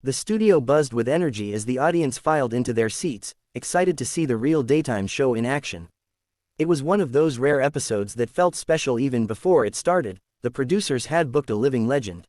The studio buzzed with energy as the audience filed into their seats, excited to see the real daytime show in action. It was one of those rare episodes that felt special even before it started. The producers had booked a living legend.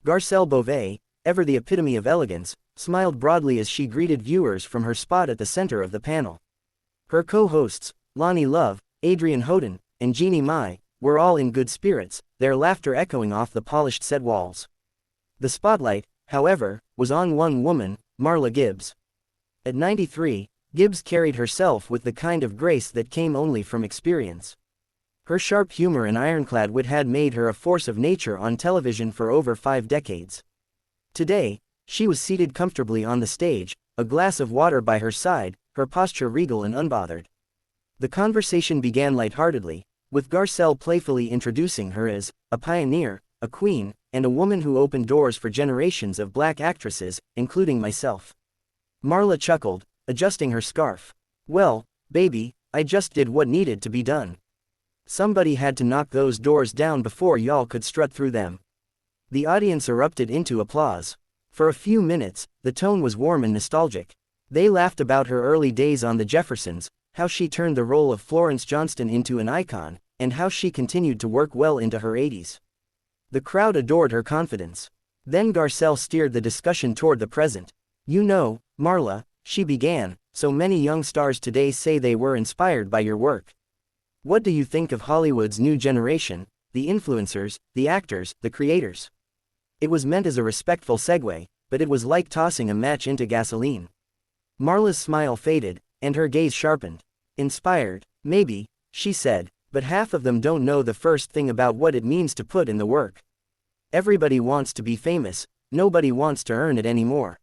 Garcelle Beauvais, ever the epitome of elegance, smiled broadly as she greeted viewers from her spot at the center of the panel. Her co-hosts, Lonnie Love, Adrian Houghton, and Jeannie Mai, were all in good spirits, their laughter echoing off the polished set walls. The spotlight, however, was on one woman, Marla Gibbs. At 93, Gibbs carried herself with the kind of grace that came only from experience. Her sharp humor and ironclad wit had made her a force of nature on television for over 5 decades. Today, she was seated comfortably on the stage, a glass of water by her side, her posture regal and unbothered. The conversation began lightheartedly, with Garcelle playfully introducing her as a pioneer, a queen, and a woman who opened doors for generations of black actresses, including myself. Marla chuckled, adjusting her scarf. "Well, baby, I just did what needed to be done. Somebody had to knock those doors down before y'all could strut through them." The audience erupted into applause. For a few minutes, the tone was warm and nostalgic. They laughed about her early days on The Jeffersons, how she turned the role of Florence Johnston into an icon, and how she continued to work well into her 80s. The crowd adored her confidence. Then Garcelle steered the discussion toward the present. "You know, Marla," she began, "so many young stars today say they were inspired by your work. What do you think of Hollywood's new generation, the influencers, the actors, the creators?" It was meant as a respectful segue, but it was like tossing a match into gasoline. Marla's smile faded, and her gaze sharpened. "Inspired, maybe," she said, "but half of them don't know the first thing about what it means to put in the work. Everybody wants to be famous, nobody wants to earn it anymore."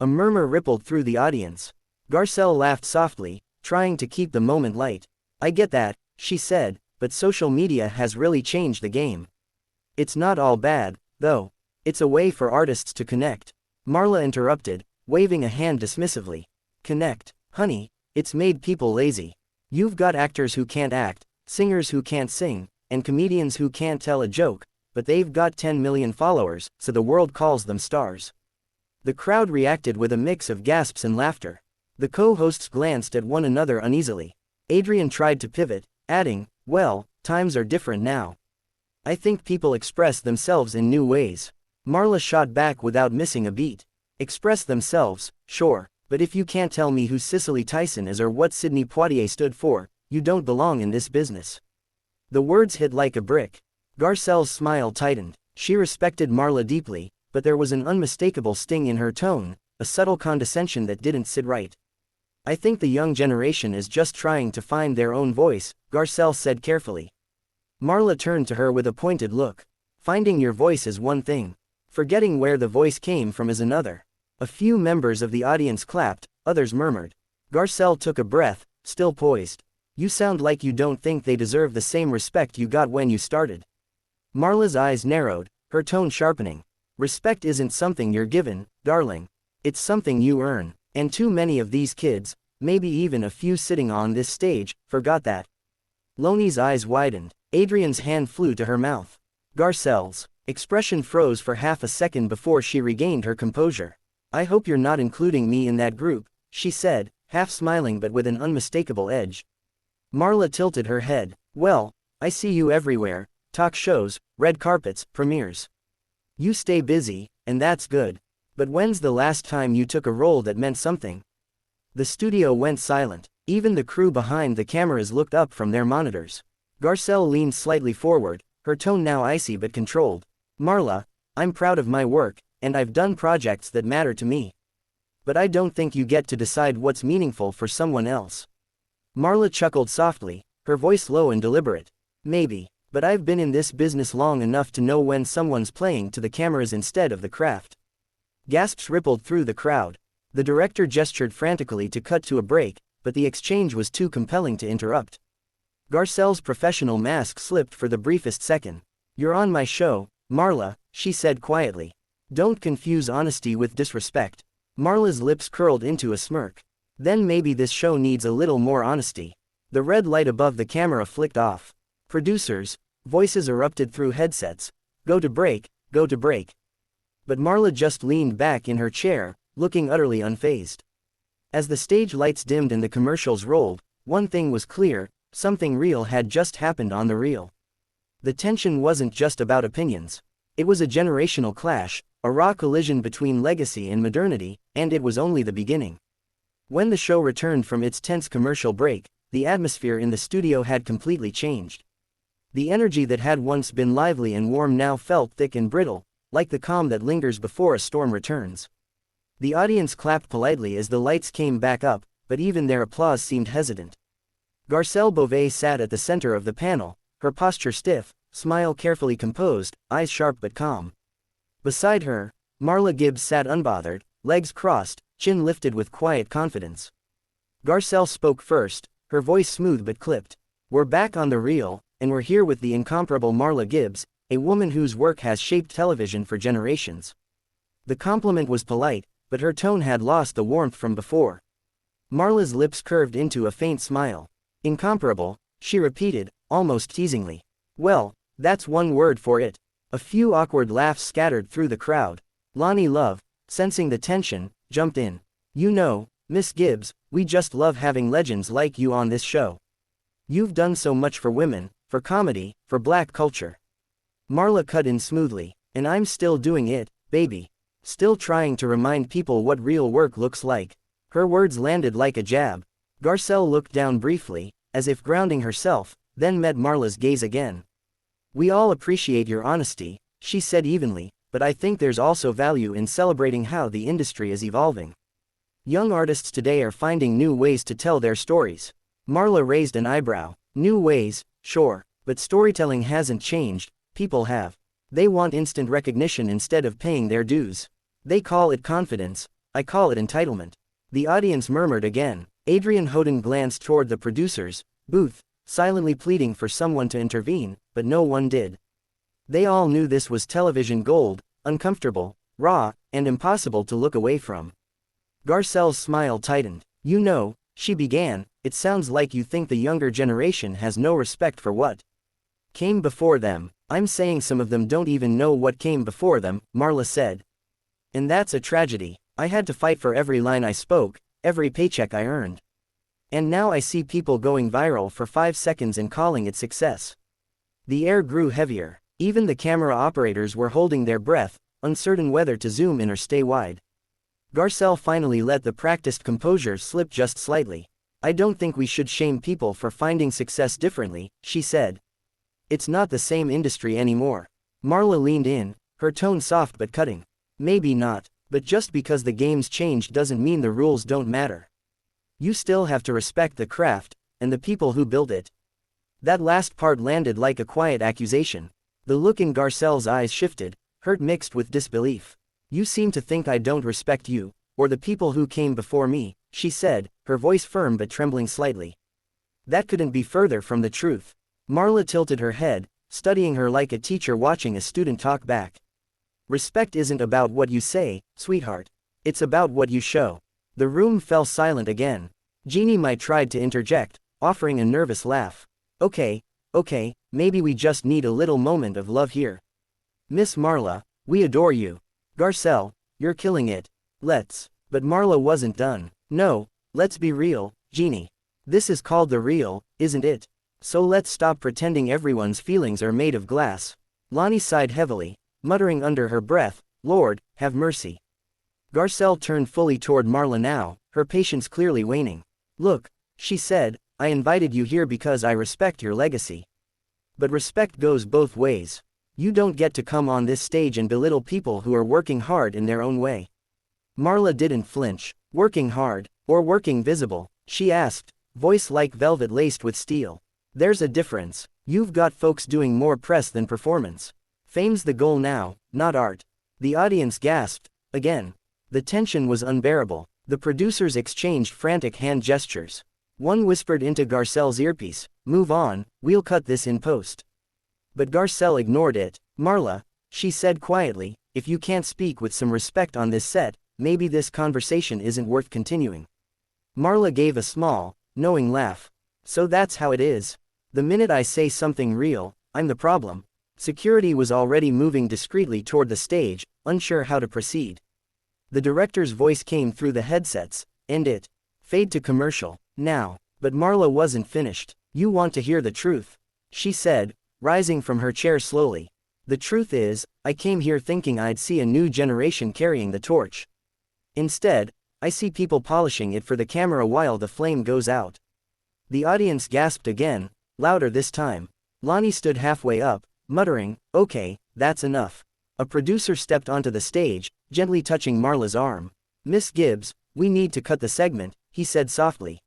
A murmur rippled through the audience. Garcelle laughed softly, trying to keep the moment light. "I get that," she said, "but social media has really changed the game. It's not all bad, though. It's a way for artists to connect." Marla interrupted, waving a hand dismissively. "Connect, honey, it's made people lazy. You've got actors who can't act, singers who can't sing, and comedians who can't tell a joke, but they've got 10 million followers, so the world calls them stars." The crowd reacted with a mix of gasps and laughter. The co-hosts glanced at one another uneasily. Adrian tried to pivot, adding, "Well, times are different now. I think people express themselves in new ways." Marla shot back without missing a beat. "Express themselves, sure, but if you can't tell me who Cicely Tyson is or what Sidney Poitier stood for, you don't belong in this business." The words hit like a brick. Garcelle's smile tightened. She respected Marla deeply, but there was an unmistakable sting in her tone, a subtle condescension that didn't sit right. "I think the young generation is just trying to find their own voice," Garcelle said carefully. Marla turned to her with a pointed look. "Finding your voice is one thing. Forgetting where the voice came from is another." A few members of the audience clapped, others murmured. Garcelle took a breath, still poised. "You sound like you don't think they deserve the same respect you got when you started." Marla's eyes narrowed, her tone sharpening. "Respect isn't something you're given, darling. It's something you earn, and too many of these kids, maybe even a few sitting on this stage, forgot that." Lonnie's eyes widened. Adrian's hand flew to her mouth. Garcelle's expression froze for half a second before she regained her composure. "I hope you're not including me in that group," she said, half smiling but with an unmistakable edge. Marla tilted her head. "Well, I see you everywhere, talk shows, red carpets, premieres. You stay busy, and that's good. But when's the last time you took a role that meant something?" The studio went silent. Even the crew behind the cameras looked up from their monitors. Garcelle leaned slightly forward, her tone now icy but controlled. "Marla, I'm proud of my work, and I've done projects that matter to me. But I don't think you get to decide what's meaningful for someone else." Marla chuckled softly, her voice low and deliberate. "Maybe, but I've been in this business long enough to know when someone's playing to the cameras instead of the craft." Gasps rippled through the crowd. The director gestured frantically to cut to a break, but the exchange was too compelling to interrupt. Garcelle's professional mask slipped for the briefest second. "You're on my show, Marla," she said quietly. "Don't confuse honesty with disrespect." Marla's lips curled into a smirk. "Then maybe this show needs a little more honesty." The red light above the camera flicked off. Producers, voices erupted through headsets. "Go to break, go to break." But Marla just leaned back in her chair, looking utterly unfazed. As the stage lights dimmed and the commercials rolled, one thing was clear: something real had just happened on the reel. The tension wasn't just about opinions. It was a generational clash, a raw collision between legacy and modernity, and it was only the beginning. When the show returned from its tense commercial break, the atmosphere in the studio had completely changed. The energy that had once been lively and warm now felt thick and brittle, like the calm that lingers before a storm returns. The audience clapped politely as the lights came back up, but even their applause seemed hesitant. Garcelle Beauvais sat at the center of the panel, her posture stiff, smile carefully composed, eyes sharp but calm. Beside her, Marla Gibbs sat unbothered, legs crossed, chin lifted with quiet confidence. Garcelle spoke first, her voice smooth but clipped. "We're back on the reel, and we're here with the incomparable Marla Gibbs, a woman whose work has shaped television for generations." The compliment was polite, but her tone had lost the warmth from before. Marla's lips curved into a faint smile. "Incomparable," she repeated, almost teasingly. "Well, that's one word for it." A few awkward laughs scattered through the crowd. Lonnie Love, sensing the tension, jumped in. "You know, Miss Gibbs, we just love having legends like you on this show. You've done so much for women, for comedy, for black culture." Marla cut in smoothly. "And I'm still doing it, baby. Still trying to remind people what real work looks like." Her words landed like a jab. Garcelle looked down briefly, as if grounding herself, then met Marla's gaze again. "We all appreciate your honesty," she said evenly, "but I think there's also value in celebrating how the industry is evolving. Young artists today are finding new ways to tell their stories." Marla raised an eyebrow. "New ways, sure, but storytelling hasn't changed, people have. They want instant recognition instead of paying their dues. They call it confidence, I call it entitlement." The audience murmured again. Adrian Houghton glanced toward the producer's booth, silently pleading for someone to intervene, but no one did. They all knew this was television gold, uncomfortable, raw, and impossible to look away from. Garcelle's smile tightened. "You know," she began, "it sounds like you think the younger generation has no respect for what came before them." "I'm saying some of them don't even know what came before them," Marla said. "And that's a tragedy. I had to fight for every line I spoke, every paycheck I earned. And now I see people going viral for 5 seconds and calling it success." The air grew heavier. Even the camera operators were holding their breath, uncertain whether to zoom in or stay wide. Garcelle finally let the practiced composure slip just slightly. "I don't think we should shame people for finding success differently," she said. "It's not the same industry anymore." Marla leaned in, her tone soft but cutting. "Maybe not, but just because the game's changed doesn't mean the rules don't matter. You still have to respect the craft, and the people who build it." That last part landed like a quiet accusation. The look in Garcelle's eyes shifted, hurt mixed with disbelief. "You seem to think I don't respect you, or the people who came before me," she said, her voice firm but trembling slightly. That couldn't be further from the truth. Marla tilted her head, studying her like a teacher watching a student talk back. "Respect isn't about what you say, sweetheart. It's about what you show." The room fell silent again. Jeannie might tried to interject, offering a nervous laugh. Okay, maybe we just need a little moment of love here. Miss Marla, we adore you. Garcelle, you're killing it. Let's." But Marla wasn't done. "No, let's be real, Jeannie. This is called the real, isn't it? So let's stop pretending everyone's feelings are made of glass." Lonnie sighed heavily, muttering under her breath, "Lord, have mercy." Garcelle turned fully toward Marla now, her patience clearly waning. "Look," she said, "I invited you here because I respect your legacy. But respect goes both ways. You don't get to come on this stage and belittle people who are working hard in their own way." Marla didn't flinch. "Working hard, or working visible?" she asked, voice like velvet laced with steel. "There's a difference. You've got folks doing more press than performance. Fame's the goal now, not art." The audience gasped, again. The tension was unbearable. The producers exchanged frantic hand gestures. One whispered into Garcelle's earpiece, "Move on, we'll cut this in post." But Garcelle ignored it. "Marla," she said quietly, "if you can't speak with some respect on this set, maybe this conversation isn't worth continuing." Marla gave a small, knowing laugh. "So that's how it is. The minute I say something real, I'm the problem. Security was already moving discreetly toward the stage, unsure how to proceed. The director's voice came through the headsets, "End it. Fade to commercial. Now." But Marla wasn't finished. "You want to hear the truth," she said, rising from her chair slowly. "The truth is, I came here thinking I'd see a new generation carrying the torch. Instead, I see people polishing it for the camera while the flame goes out." The audience gasped again, louder this time. Lonnie stood halfway up, muttering, "Okay, that's enough." A producer stepped onto the stage, gently touching Marla's arm. "Miss Gibbs, we need to cut the segment," he said softly.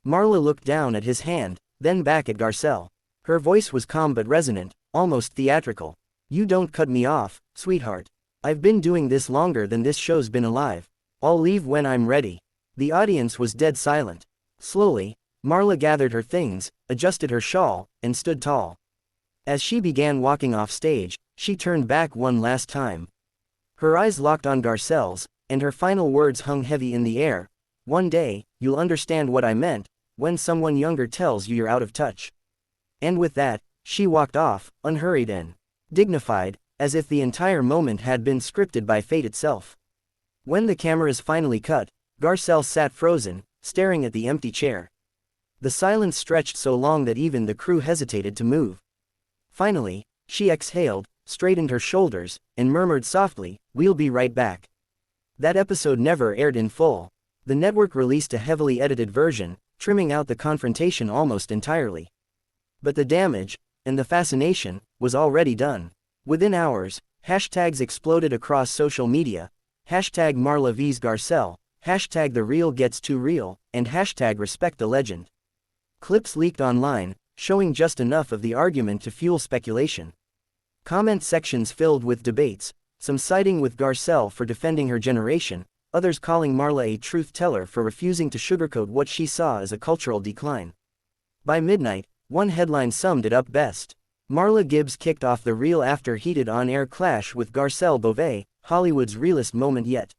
Marla looked down at his hand, then back at Garcelle. Her voice was calm but resonant, almost theatrical. "You don't cut me off, sweetheart. I've been doing this longer than this show's been alive. I'll leave when I'm ready." The audience was dead silent. Slowly, Marla gathered her things, adjusted her shawl, and stood tall. As she began walking off stage, she turned back one last time. Her eyes locked on Garcelle's, and her final words hung heavy in the air. "One day, you'll understand what I meant, when someone younger tells you you're out of touch." And with that, she walked off, unhurried and dignified, as if the entire moment had been scripted by fate itself. When the cameras finally cut, Garcelle sat frozen, staring at the empty chair. The silence stretched so long that even the crew hesitated to move. Finally, she exhaled, straightened her shoulders, and murmured softly, "We'll be right back." That episode never aired in full. The network released a heavily edited version, trimming out the confrontation almost entirely. But the damage, and the fascination, was already done. Within hours, hashtags exploded across social media, hashtag Marla vs Garcelle, hashtag the real gets too real, and hashtag respect the legend. Clips leaked online, showing just enough of the argument to fuel speculation. Comment sections filled with debates, some siding with Garcelle for defending her generation, others calling Marla a truth-teller for refusing to sugarcoat what she saw as a cultural decline. By midnight, one headline summed it up best. Marla Gibbs kicked off the reel after heated on-air clash with Garcelle Beauvais, Hollywood's realest moment yet.